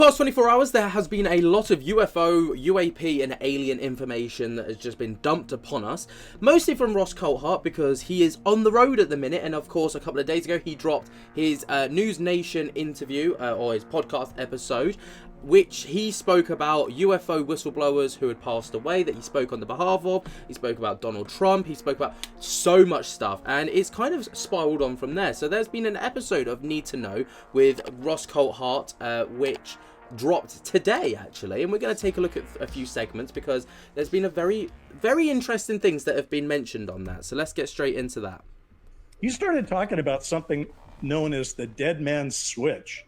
Past 24 hours, there has been a lot of UFO, UAP, and alien information that has just been dumped upon us. Mostly from Ross Coulthart, because he is on the road at the minute, and of course, a couple of days ago, he dropped his News Nation interview, or his podcast episode, which he spoke about UFO whistleblowers who had passed away, that he spoke on the behalf of. He spoke about Donald Trump. He spoke about so much stuff, and it's kind of spiraled on from there. So there's been an episode of Need to Know with Ross Coulthart, which dropped today, actually, and we're going to take a look at a few segments, because there's been a very interesting things that have been mentioned on that. So let's get straight into that. You started talking about something known as the dead man's switch,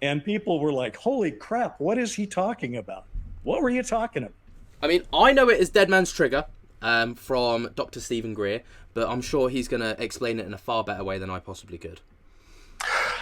and people were like, holy crap, what is he talking about? What were you talking about? I mean, I know it as dead man's trigger from Dr. Stephen Greer, but I'm sure he's going to explain it in a far better way than I possibly could.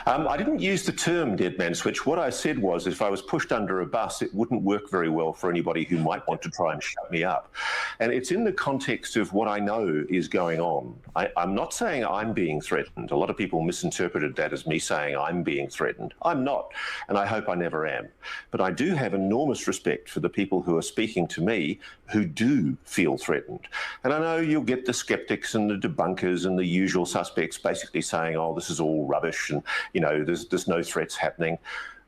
I didn't use the term dead man switch. What I said was, if I was pushed under a bus, it wouldn't work very well for anybody who might want to try and shut me up. And it's in the context of what I know is going on. I'm not saying I'm being threatened. A lot of people misinterpreted that as me saying I'm being threatened. I'm not, and I hope I never am. But I do have enormous respect for the people who are speaking to me who do feel threatened. And I know you'll get the skeptics and the debunkers and the usual suspects basically saying, oh, this is all rubbish, and there's no threats happening.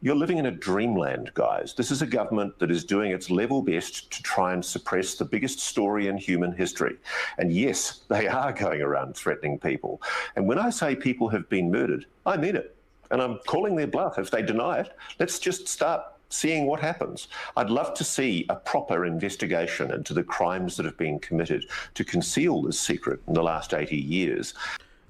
You're living in a dreamland, guys. This is a government that is doing its level best to try and suppress the biggest story in human history. And yes, they are going around threatening people. And when I say people have been murdered, I mean it. And I'm calling their bluff. If they deny it, let's just start seeing what happens. I'd love to see a proper investigation into the crimes that have been committed to conceal this secret in the last 80 years.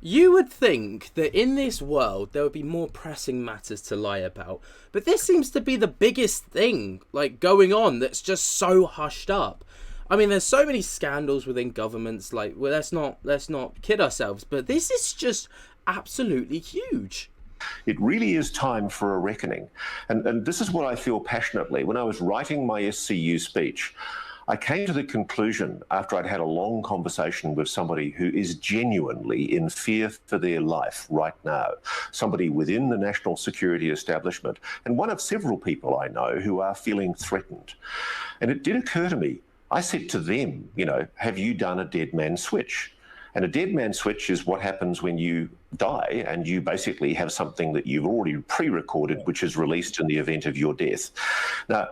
You would think that in this world there would be more pressing matters to lie about, but this seems to be the biggest thing going on that's just so hushed up. I mean, there's so many scandals within governments, let's not kid ourselves, but this is just absolutely huge. It really is time for a reckoning. And this is what I feel passionately. When I was writing my SCU speech, I came to the conclusion, after I'd had a long conversation with somebody who is genuinely in fear for their life right now, somebody within the national security establishment, and one of several people I know who are feeling threatened. And it did occur to me, I said to them, have you done a dead man switch? And a dead man switch is what happens when you die and you basically have something that you've already pre-recorded, which is released in the event of your death. Now,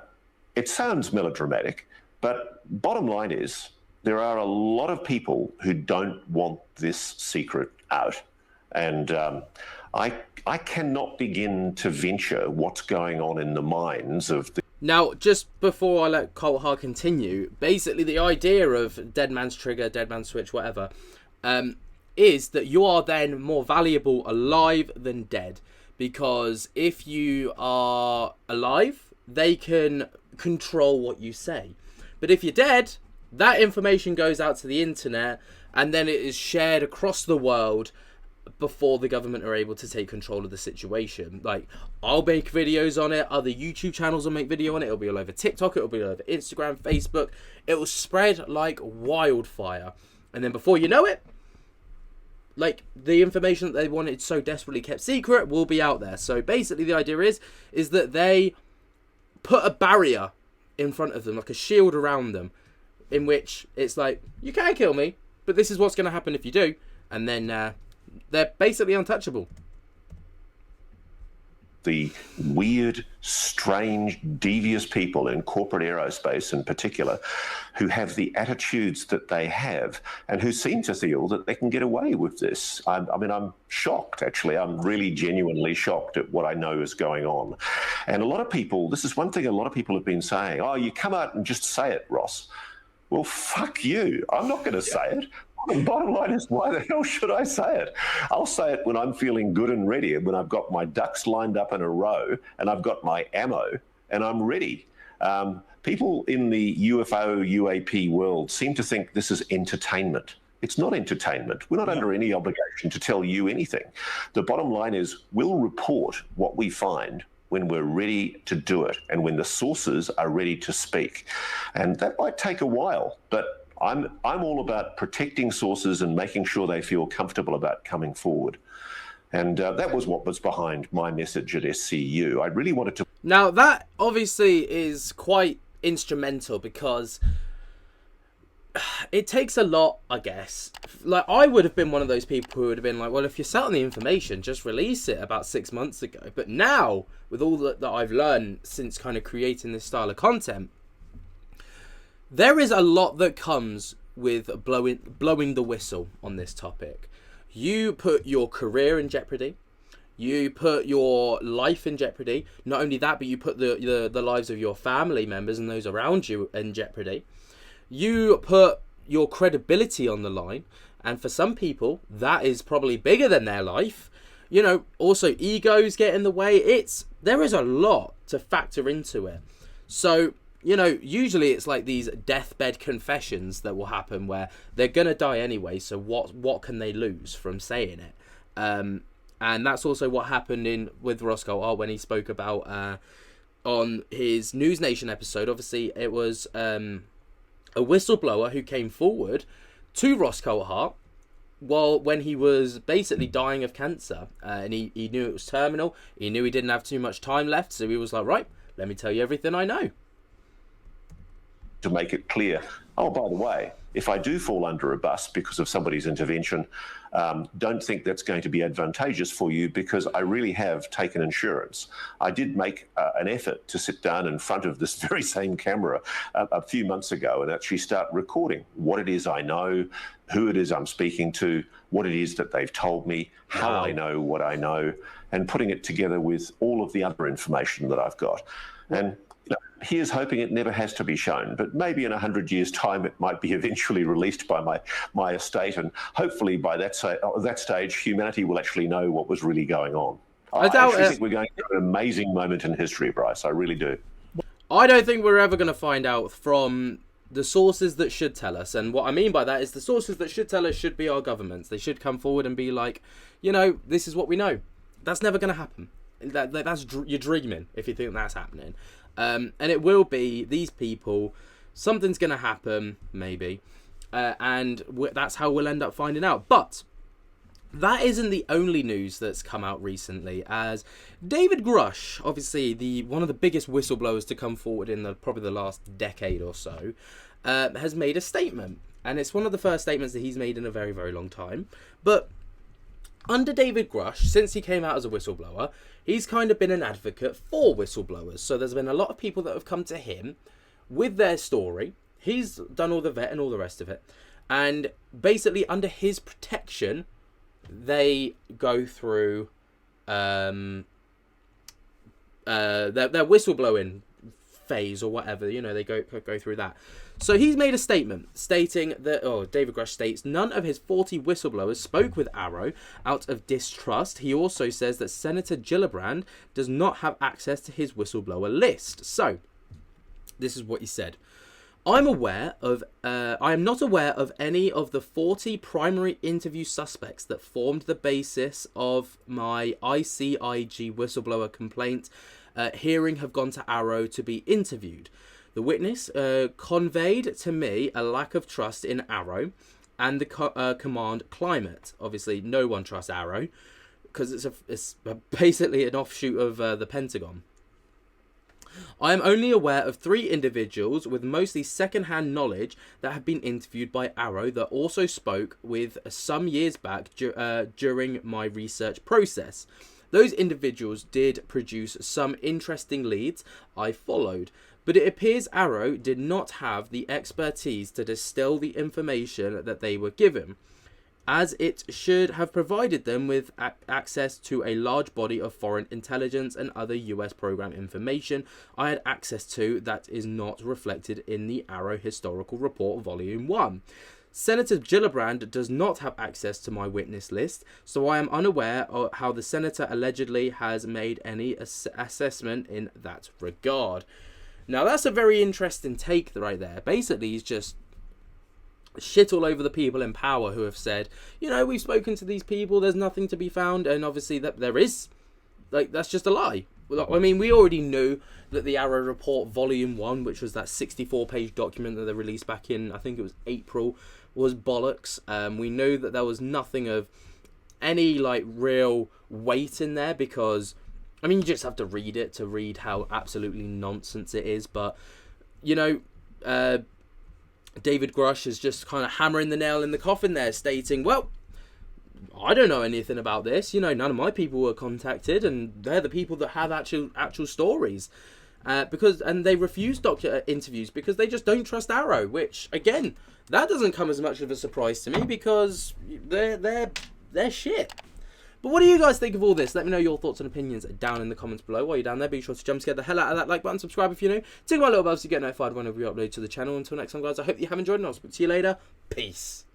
it sounds melodramatic, but bottom line is there are a lot of people who don't want this secret out. And I cannot begin to venture what's going on in the minds of the... Now, just before I let Coulthart continue, basically the idea of dead man's trigger, dead man's switch, whatever, is that you are then more valuable alive than dead. Because if you are alive, they can control what you say. But if you're dead, that information goes out to the internet and then it is shared across the world before the government are able to take control of the situation. I'll make videos on it, other YouTube channels will make video on it, it'll be all over TikTok, it'll be all over Instagram, Facebook, it will spread like wildfire. And then before you know it, the information that they wanted so desperately kept secret will be out there. So basically the idea is that they put a barrier in front of them, like a shield around them, in which it's you can't kill me, but this is what's going to happen if you do. And then they're basically untouchable. The weird, strange, devious people in corporate aerospace in particular who have the attitudes that they have and who seem to feel that they can get away with this. I'm shocked, actually. I'm really genuinely shocked at what I know is going on. And a lot of people, this is one thing a lot of people have been saying, oh, you come out and just say it, Ross. Well, fuck you. I'm not going to say it. The bottom line is, why the hell should I say it? I'll say it when I'm feeling good and ready, and when I've got my ducks lined up in a row and I've got my ammo and I'm ready. People in the UFO, UAP world seem to think this is entertainment. It's not entertainment. We're not under any obligation to tell you anything. The bottom line is we'll report what we find when we're ready to do it and when the sources are ready to speak. And that might take a while, but I'm all about protecting sources and making sure they feel comfortable about coming forward. And that was what was behind my message at SCU. I really wanted to... Now, that obviously is quite instrumental because it takes a lot, I guess. Like, I would have been one of those people who would have been like, well, if you're selling the information, just release it about 6 months ago. But now, with all that I've learned since kind of creating this style of content, there is a lot that comes with blowing the whistle on this topic. You put your career in jeopardy. You put your life in jeopardy. Not only that, but you put the lives of your family members and those around you in jeopardy. You put your credibility on the line. And for some people, that is probably bigger than their life. You know, also egos get in the way. There is a lot to factor into it. So, you know, usually it's like these deathbed confessions that will happen where they're going to die anyway. So what can they lose from saying it? And that's also what happened with Ross Coulthart when he spoke about on his News Nation episode. Obviously, it was a whistleblower who came forward to Ross Coulthart when he was basically dying of cancer. And he knew it was terminal. He knew he didn't have too much time left. So he was like, right, let me tell you everything I know. To make it clear, oh, by the way, if I do fall under a bus because of somebody's intervention, don't think that's going to be advantageous for you because I really have taken insurance. I did make an effort to sit down in front of this very same camera a few months ago and actually start recording what it is I know, who it is I'm speaking to, what it is that they've told me, how I know what I know, and putting it together with all of the other information that I've got. And here's hoping it never has to be shown, but maybe in 100 years' time it might be eventually released by my estate, and hopefully by that stage humanity will actually know what was really going on. I actually think we're going through an amazing moment in history, Bryce. I really do. I don't think we're ever going to find out from the sources that should tell us, and what I mean by that is the sources that should tell us should be our governments. They should come forward and be like, you know, this is what we know. That's never going to happen. You're dreaming if you think that's happening. And it will be these people. Something's going to happen, maybe, and that's how we'll end up finding out. But that isn't the only news that's come out recently, as David Grusch, obviously one of the biggest whistleblowers to come forward in probably the last decade or so, has made a statement. And it's one of the first statements that he's made in a very, very long time. But under David Grusch, since he came out as a whistleblower, he's kind of been an advocate for whistleblowers. So there's been a lot of people that have come to him with their story. He's done all the vet and all the rest of it. And basically under his protection, they go through their whistleblowing phase or whatever. You know, they go through that. So he's made a statement stating that, David Grusch states, none of his 40 whistleblowers spoke with Arrow out of distrust. He also says that Senator Gillibrand does not have access to his whistleblower list. So, this is what he said. I am not aware of any of the 40 primary interview suspects that formed the basis of my ICIG whistleblower complaint hearing have gone to Arrow to be interviewed. The witness conveyed to me a lack of trust in Arrow and the command climate. Obviously, no one trusts Arrow because it's basically an offshoot of the Pentagon. I am only aware of 3 individuals with mostly second-hand knowledge that have been interviewed by Arrow that also spoke with some years back during my research process. Those individuals did produce some interesting leads I followed, but it appears Arrow did not have the expertise to distill the information that they were given, as it should have provided them with access to a large body of foreign intelligence and other US program information I had access to that is not reflected in the Arrow Historical Report Volume 1. Senator Gillibrand does not have access to my witness list, so I am unaware of how the senator allegedly has made any assessment in that regard. Now, that's a very interesting take right there. Basically, he's just shit all over the people in power who have said, you know, we've spoken to these people, there's nothing to be found, and obviously that there is. Like, that's just a lie. I mean, we already knew that the Arrow Report Volume 1, which was that 64-page document that they released back in, I think it was April, was bollocks. We knew that there was nothing of any like real weight in there, because I mean, you just have to read it to read how absolutely nonsense it is. But you know, David Grusch is just kind of hammering the nail in the coffin there, stating, well, I don't know anything about this. You know, none of my people were contacted, and they're the people that have actual stories. And they refuse doctor interviews because they just don't trust Arrow, which again, that doesn't come as much of a surprise to me, because they're shit. But what do you guys think of all this? Let me know your thoughts and opinions down in the comments below. While you're down there, be sure to jump scare the hell out of that like button, subscribe if you're new, tickle my little bell so you get notified whenever we upload to the channel. Until next time, guys, I hope you have enjoyed, and I'll speak to you later. Peace.